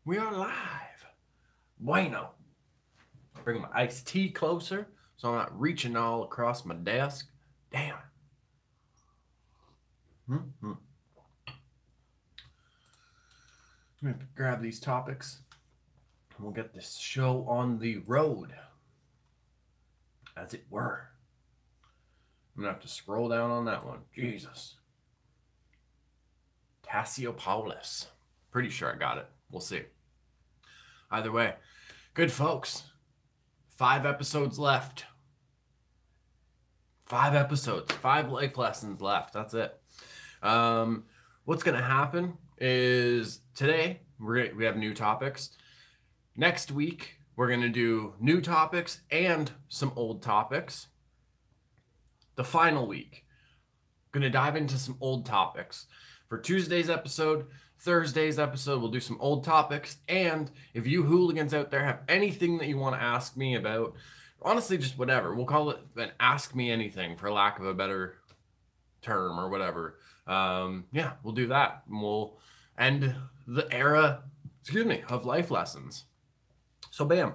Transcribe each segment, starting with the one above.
We are live. Bueno. Bring my iced tea closer so I'm not reaching all across my desk. Damn. Let me grab these topics. And we'll get this show on the road, as it were. I'm going to have to scroll down on that one. Jesus. Tassiopolis. Pretty sure I got it. We'll see. Either way, good folks. 5 episodes left. 5 episodes. 5 life lessons left. That's it. What's going to happen is today we have new topics. Next week, we're going to do new topics and some old topics. The final week, I'm going to dive into some old topics. For Tuesday's episode, Thursday's episode, we'll do some old topics. And if you hooligans out there have anything that you want to ask me about, honestly, just whatever. We'll call it an Ask Me Anything, for lack of a better term or whatever. Yeah, we'll do that. And we'll end the era, of life lessons. So, bam.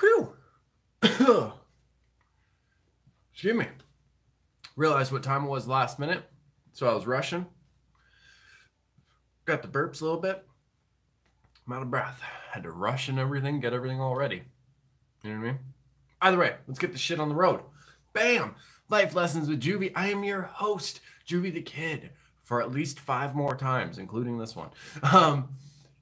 Whew. Excuse me. Realized what time it was last minute, so I was rushing. Got the burps a little bit. I'm out of breath. Had to rush and everything, get everything all ready. You know what I mean? Either way, let's get the shit on the road. Bam! Life Lessons with Juvy. I am your host, JuvyThaKid, for at least 5 more times, including this one.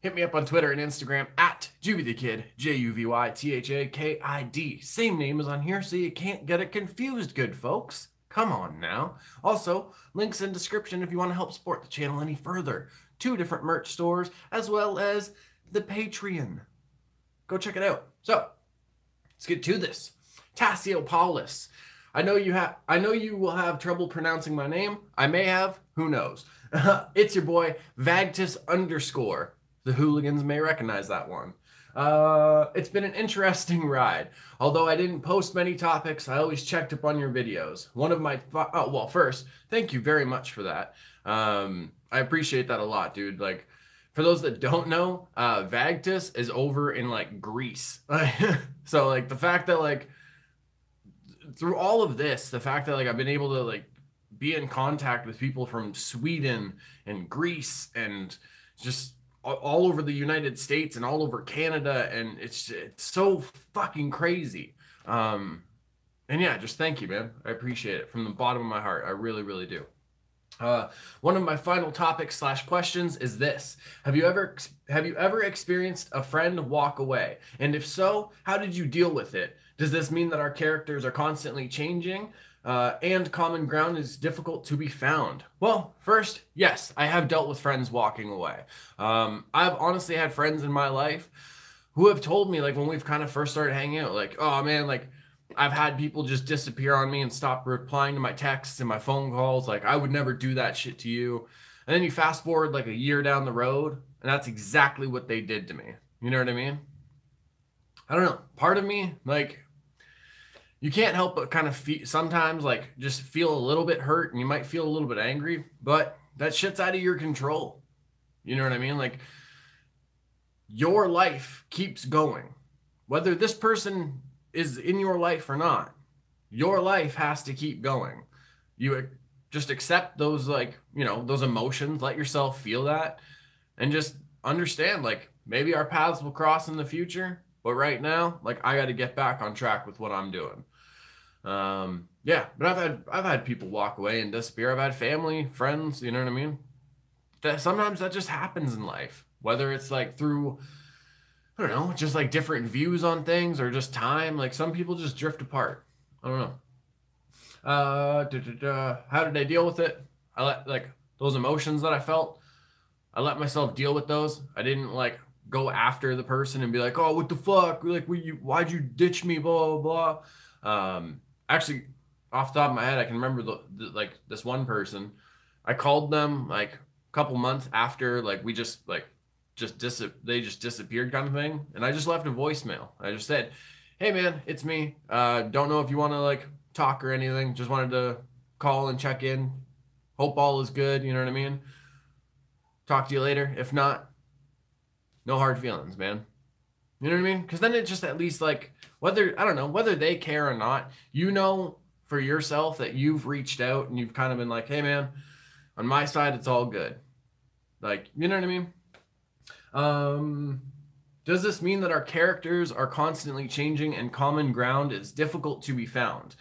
Hit me up on Twitter and Instagram at JuvyThaKid, JuvyThaKid. Same name as on here, so you can't get it confused, good folks. Come on now. Also, links in description if you want to help support the channel any further. 2 different merch stores, as well as the Patreon. Go check it out. So, let's get to this. Tassiopolis. I know you will have trouble pronouncing my name. I may have. Who knows? It's your boy, Vagtus _. The hooligans may recognize that one. It's been an interesting ride. Although I didn't post many topics, I always checked up on your videos. One of my... well, first, thank you very much for that. I appreciate that a lot, dude. Like, for those that don't know, Vagtus is over in, like, Greece. So, like, the fact that, like, through all of this, the fact that, like, I've been able to, like, be in contact with people from Sweden and Greece and just all over the United States and all over Canada, and it's so fucking crazy. And yeah, just thank you, man. I appreciate it from the bottom of my heart. I really, really do. One of my final topics / questions is this: Have you ever experienced a friend walk away? And if so, how did you deal with it? Does this mean that our characters are constantly changing? And common ground is difficult to be found? Well, first, yes, I have dealt with friends walking away. I've honestly had friends in my life who have told me, like, when we've kind of first started hanging out, like, oh man, like, I've had people just disappear on me and stop replying to my texts and my phone calls. Like, I would never do that shit to you. And then you fast forward like a year down the road, and that's exactly what they did to me. You know what I mean? I don't know. Part of me, like, you can't help but kind of sometimes, like, just feel a little bit hurt, and you might feel a little bit angry, but that shit's out of your control. You know what I mean? Like, your life keeps going. Whether this person is in your life or not, your life has to keep going. You just accept those, like, you know, those emotions, let yourself feel that, and just understand, like, maybe our paths will cross in the future, but right now, like, I got to get back on track with what I'm doing. Yeah, but I've had people walk away and disappear. I've had family, friends, you know what I mean? Sometimes that just happens in life, whether it's like through, I don't know, just like different views on things or just time. Like, some people just drift apart. I don't know. How did I deal with it? I let, like, those emotions that I felt, I let myself deal with those. I didn't, like, go after the person and be like, oh, what the fuck? Like, why'd you ditch me? Blah, blah, blah. Actually, off the top of my head, I can remember like this one person. I called them like a couple months after, like, we just like they just disappeared, kind of thing, and I just left a voicemail. I just said, hey man, it's me. Don't know if you want to like talk or anything. Just wanted to call and check in. Hope all is good. You know what I mean? Talk to you later. If not, no hard feelings, man. You know what I mean? Because then it just at least like, whether, I don't know, whether they care or not, you know for yourself that you've reached out and you've kind of been like, hey man, on my side, it's all good. Like, you know what I mean? Does this mean that our characters are constantly changing and common ground is difficult to be found?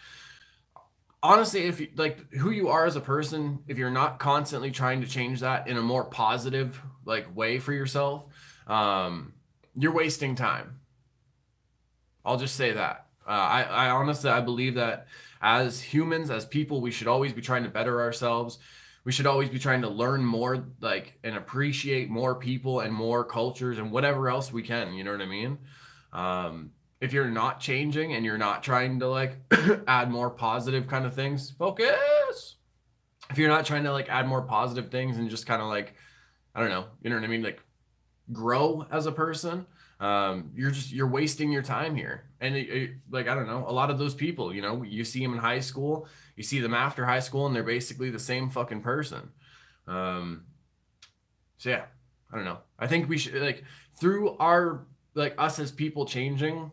Honestly, if you like who you are as a person, if you're not constantly trying to change that in a more positive like way for yourself, you're wasting time. I'll just say that. I honestly, I believe that as humans, as people, we should always be trying to better ourselves. We should always be trying to learn more, like, and appreciate more people and more cultures and whatever else we can. You know what I mean? If you're not changing and you're not trying to like add more positive kind of things, focus. If you're not trying to like add more positive things and just kind of like, I don't know, you know what I mean? Like grow as a person, you're wasting your time here. And like, I don't know, a lot of those people, you know, you see them in high school, you see them after high school, and they're basically the same fucking person. So yeah, I don't know. I think we should like through our, like us as people changing,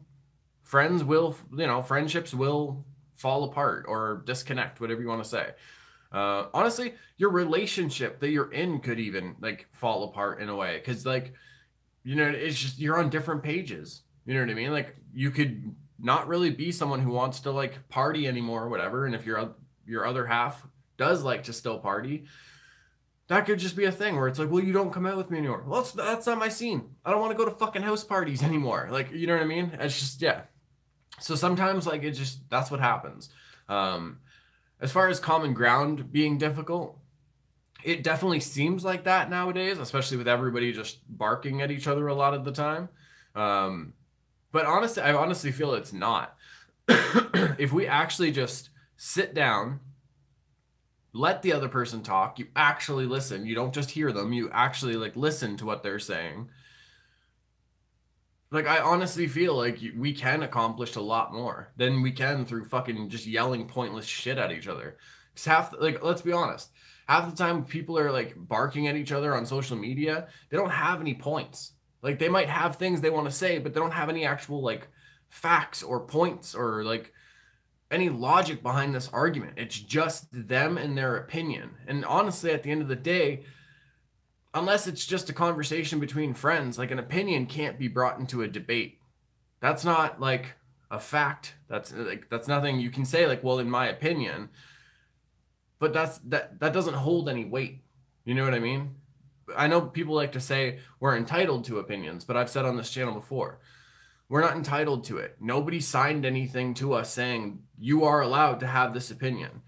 friends will, you know, friendships will fall apart or disconnect, whatever you want to say. Honestly, your relationship that you're in could even like fall apart in a way. Cause like, you know, it's just, you're on different pages. You know what I mean? Like you could not really be someone who wants to like party anymore or whatever. And if your other half does like to still party, that could just be a thing where it's like, well, you don't come out with me anymore. Well, that's not my scene. I don't want to go to fucking house parties anymore. Like, you know what I mean? It's just, yeah. So sometimes like it just, that's what happens. As far as common ground being difficult, it definitely seems like that nowadays, especially with everybody just barking at each other a lot of the time. But honestly, I honestly feel it's not. If we actually just sit down, let the other person talk, you actually listen, you don't just hear them, you actually like listen to what they're saying. Like, I honestly feel like we can accomplish a lot more than we can through fucking just yelling pointless shit at each other. Because like, let's be honest, half the time people are like barking at each other on social media, they don't have any points. Like, they might have things they want to say, but they don't have any actual like facts or points or like any logic behind this argument. It's just them and their opinion. And honestly, at the end of the day, unless it's just a conversation between friends, like an opinion can't be brought into a debate. That's not like a fact. That's nothing you can say like, well, in my opinion, but that doesn't hold any weight. You know what I mean? I know people like to say we're entitled to opinions, but I've said on this channel before, we're not entitled to it. Nobody signed anything to us saying you are allowed to have this opinion.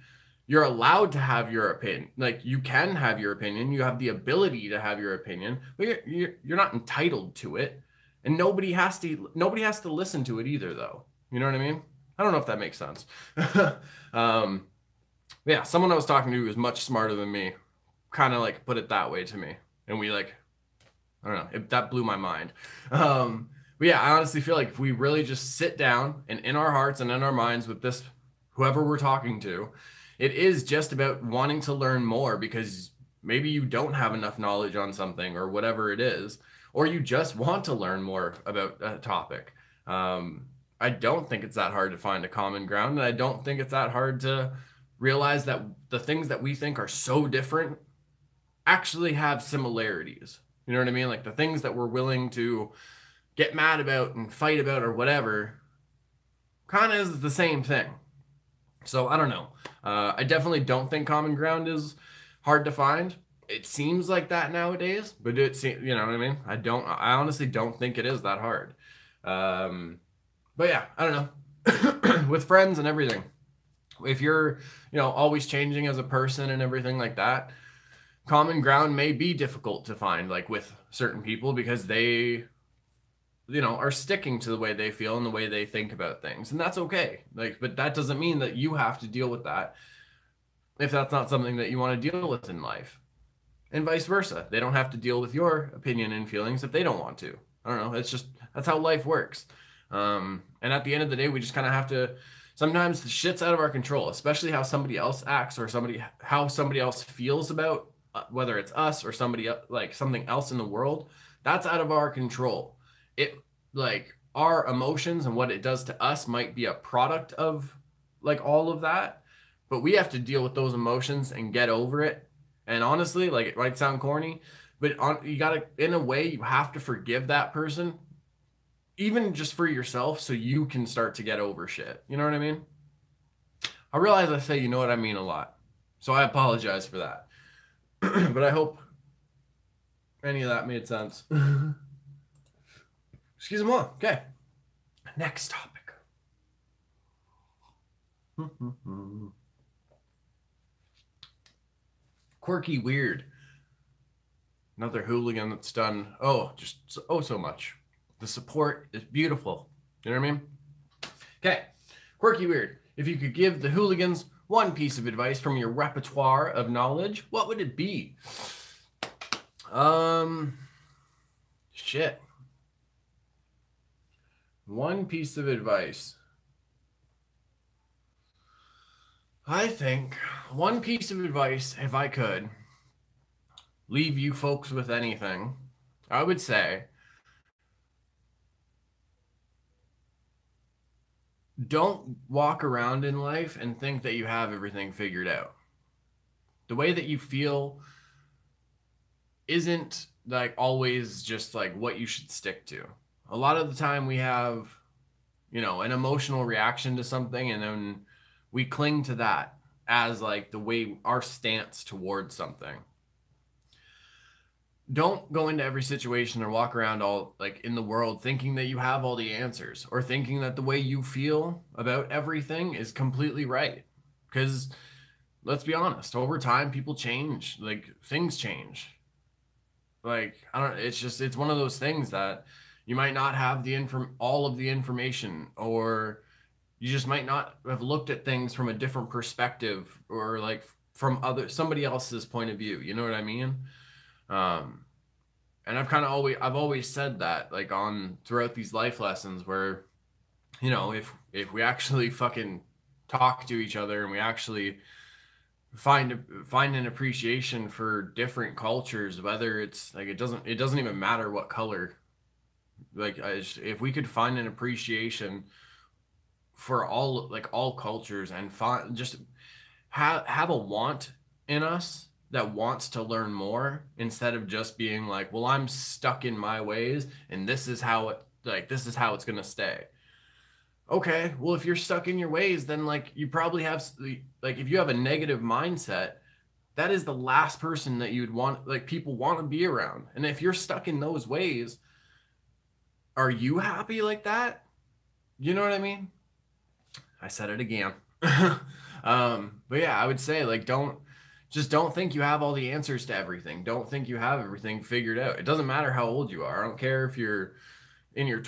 You're allowed to have your opinion. Like, you can have your opinion. You have the ability to have your opinion, but you're not entitled to it. And nobody has to listen to it either, though. You know what I mean? I don't know if that makes sense. Yeah, someone I was talking to who was much smarter than me kind of like put it that way to me. And we like, I don't know, that blew my mind. But yeah, I honestly feel like if we really just sit down and in our hearts and in our minds with this, whoever we're talking to, it is just about wanting to learn more because maybe you don't have enough knowledge on something or whatever it is, or you just want to learn more about a topic. I don't think it's that hard to find a common ground, and I don't think it's that hard to realize that the things that we think are so different actually have similarities. You know what I mean? Like the things that we're willing to get mad about and fight about or whatever kind of is the same thing. So I don't know. I definitely don't think common ground is hard to find. It seems like that nowadays, but you know what I mean? I honestly don't think it is that hard. But yeah, I don't know. With friends and everything, if you're, you know, always changing as a person and everything like that, common ground may be difficult to find, like with certain people, because they, you know, are sticking to the way they feel and the way they think about things. And that's okay. Like, but that doesn't mean that you have to deal with that if that's not something that you want to deal with in life. And vice versa. They don't have to deal with your opinion and feelings if they don't want to. I don't know. It's just, that's how life works. And at the end of the day, we just kind of have to, sometimes the shit's out of our control, especially how somebody else acts or how somebody else feels about whether it's us or somebody like something else in the world, that's out of our control. It like our emotions and what it does to us might be a product of like all of that, but we have to deal with those emotions and get over it. And honestly, like it might sound corny, but you gotta, in a way, you have to forgive that person, even just for yourself, so you can start to get over shit. You know what I mean? I realize I say you know what I mean a lot, so I apologize for that. But I hope any of that made sense. Excuse me. Okay. Next topic. Quirky weird. Another hooligan that's done so much. The support is beautiful. You know what I mean? Okay. Quirky weird. If you could give the hooligans one piece of advice from your repertoire of knowledge, what would it be? Shit. One piece of advice. I think one piece of advice, if I could leave you folks with anything, I would say don't walk around in life and think that you have everything figured out. The way that you feel isn't like always just like what you should stick to. A lot of the time we have, you know, an emotional reaction to something, and then we cling to that as like the way our stance towards something. Don't go into every situation or walk around all like in the world thinking that you have all the answers, or thinking that the way you feel about everything is completely right. Because let's be honest, over time people change, like things change. Like it's one of those things that you might not have all of the information, or you just might not have looked at things from a different perspective, or like from somebody else's point of view. You know what I mean? And I've always said that, like throughout these life lessons, where, you know, if we actually fucking talk to each other and we actually find an appreciation for different cultures, whether it's like, it doesn't even matter what color, like if we could find an appreciation for all cultures, and just have a want in us that wants to learn more, instead of just being like, well, I'm stuck in my ways and this is how it's going to stay. Okay, well, if you're stuck in your ways, then like you probably have, like, if you have a negative mindset, that is the last person that you'd want, like, people want to be around. And if you're stuck in those ways, are you happy like that? You know what I mean? I said it again. But yeah, I would say, like, don't think you have all the answers to everything. Don't think you have everything figured out. It doesn't matter how old you are. I don't care if you're in your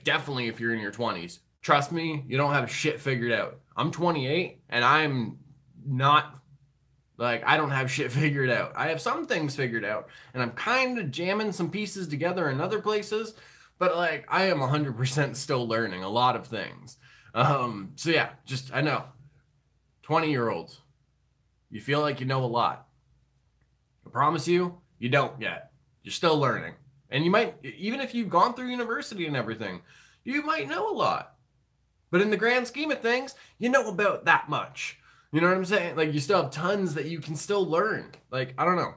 definitely if you're in your 20s. Trust me, you don't have shit figured out. I'm 28 and I'm not, like, I don't have shit figured out. I have some things figured out, and I'm kind of jamming some pieces together in other places, but like I am 100% still learning a lot of things. So yeah, I know 20-year-olds, you feel like you know a lot. I promise you, you don't yet. You're still learning. And you might, even if you've gone through university and everything, you might know a lot. But in the grand scheme of things, you know about that much. You know what I'm saying? Like, you still have tons that you can still learn. Like, I don't know.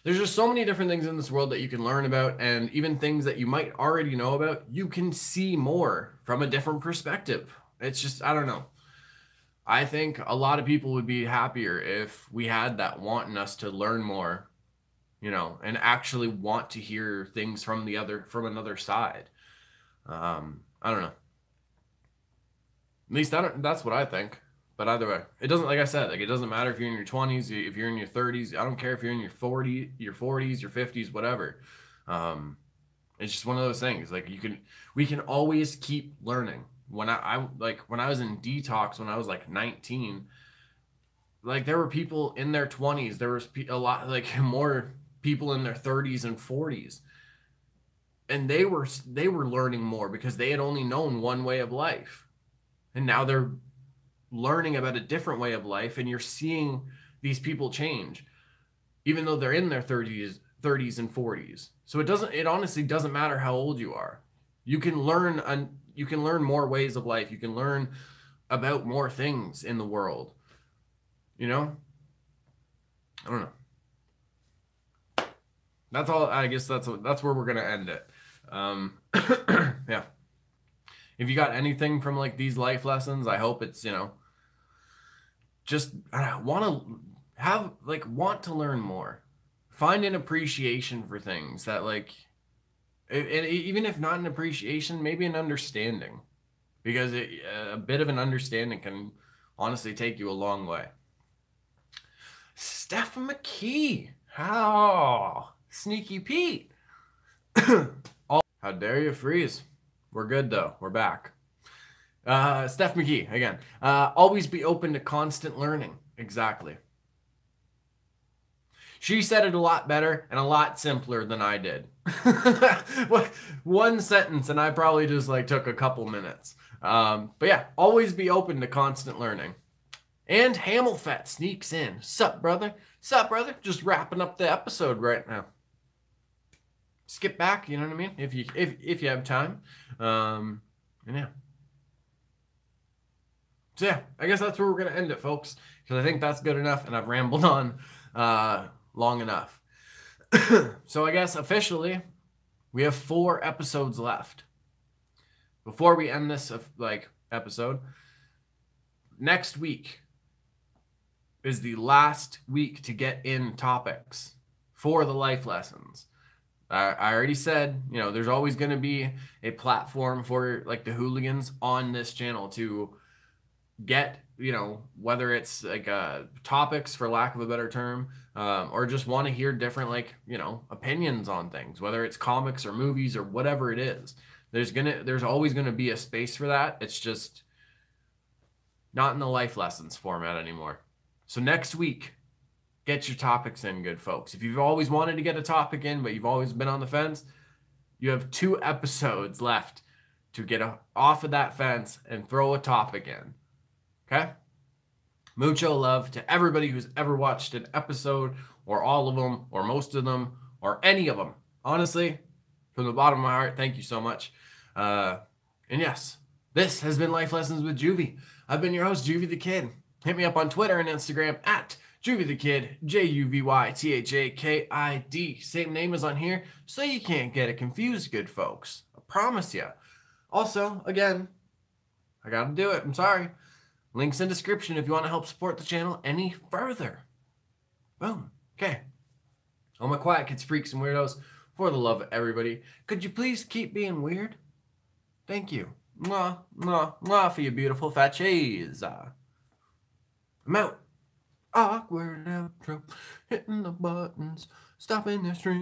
There's just so many different things in this world that you can learn about, and even things that you might already know about, you can see more from a different perspective. It's just, I don't know. I think a lot of people would be happier if we had that want in us to learn more, you know, and actually want to hear things from another side. I don't know. At least that's what I think. But either way, it doesn't, like I said, like, it doesn't matter if you're in your 20s, if you're in your 30s. I don't care if you're in your 40s, your 50s, whatever. It's just one of those things. Like, we can always keep learning. When I was in detox, when I was like 19, like, there were people in their 20s. There was a lot, like, more people in their 30s and 40s. And they were learning more because they had only known one way of life. And now they're learning about a different way of life, and you're seeing these people change. even though they're in their 30s and 40s. So it honestly doesn't matter how old you are. You can learn more ways of life. You can learn about more things in the world. You know? I don't know. That's all. I guess that's where we're gonna end it. Yeah. If you got anything from like these life lessons, I hope it's, you know, just want to learn more. Find an appreciation for things that, like, and even if not an appreciation, maybe an understanding, because a bit of an understanding can honestly take you a long way. Steph McKee, how sneaky Pete. How dare you freeze? We're good though. We're back. Steph McKee again. Always be open to constant learning. Exactly. She said it a lot better and a lot simpler than I did. One sentence, and I probably just like took a couple minutes. But yeah, always be open to constant learning. And Hamelfett sneaks in. Sup, brother? Sup, brother? Just wrapping up the episode right now. Skip back, you know what I mean? If you have time. And yeah. So yeah, I guess that's where we're gonna end it, folks, because I think that's good enough, and I've rambled on long enough. So I guess officially we have 4 episodes left. Before we end this episode, next week is the last week to get in topics for the life lessons. I already said, you know, there's always going to be a platform for like the hooligans on this channel to get, you know, whether it's like topics, for lack of a better term, or just want to hear different, like, you know, opinions on things, whether it's comics or movies or whatever it is. There's always going to be a space for that. It's just not in the life lessons format anymore. So next week, get your topics in, good folks. If you've always wanted to get a topic in, but you've always been on the fence, you have 2 episodes left to get off of that fence and throw a topic in. Okay? Mucho love to everybody who's ever watched an episode, or all of them, or most of them, or any of them. Honestly, from the bottom of my heart, thank you so much. And yes, this has been Life Lessons with Juvy. I've been your host, JuvyThaKid. Hit me up on Twitter and Instagram at JuvyThaKid, JuvyThaKid. Same name as on here, so you can't get it confused, good folks. I promise you. Also, again, I gotta do it. I'm sorry. Links in description if you want to help support the channel any further. Boom. Okay. All my quiet kids, freaks, and weirdos, for the love of everybody, could you please keep being weird? Thank you. Mwah, mwah, mwah for you beautiful fat cheese. I'm out. Awkward outro, hitting the buttons, stopping the stream.